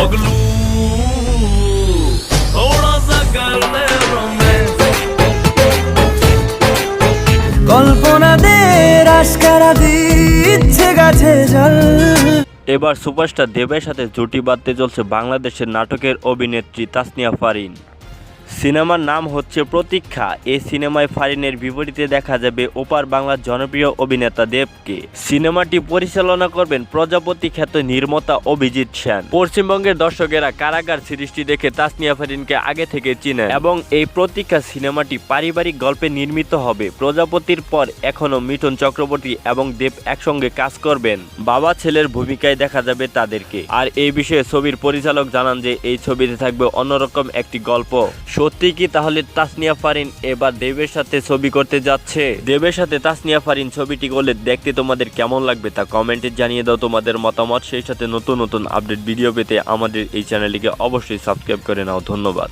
पगलू थोड़ा सा कर ले रोमांस কল্পনাদের আশকারা দিচ্ছে গাছে জল। এবার সুপারস্টার দেবের সাথে জুটি বাঁধতে চলছে বাংলাদেশের নাটকের অভিনেত্রী তাসনিয়া ফারিন। সিনেমার নাম হচ্ছে প্রতীক্ষা। এই সিনেমায় ফারিনের বিপরীতে দেখা যাবে ওপার বাংলার জনপ্রিয় অভিনেতা দেবকে। সিনেমাটি পরিচালনা করবেন প্রজাপতি খ্যাত নির্মাতা অভিজিৎ সেন। পশ্চিমবঙ্গের দর্শকেরা কারাগার সিরিজটি দেখে তাসনিয়া ফারিনকে আগে থেকে চিনে এবং এই প্রতীক্ষা সিনেমাটি পারিবারিক গল্পে নির্মিত হবে। প্রজাপতির পর এখনও মিঠুন চক্রবর্তী এবং দেব একসঙ্গে কাজ করবেন। বাবা ছেলের ভূমিকায় দেখা যাবে তাদেরকে। আর এই বিষয়ে ছবির পরিচালক জানান যে এই ছবিতে থাকবে অন্যরকম একটি গল্প। সত্যি কি তাহলে তাসনিয়া ফারিন এবার দেবের সাথে ছবি করতে যাচ্ছে? দেবের সাথে তাসনিয়া ফারিন ছবিটি করলে দেখতে তোমাদের কেমন লাগবে তা কমেন্টে জানিয়ে দাও তোমাদের মতামত। সেই সাথে নতুন নতুন আপডেট ভিডিও পেতে আমাদের এই চ্যানেলটিকে অবশ্যই সাবস্ক্রাইব করে নাও। ধন্যবাদ।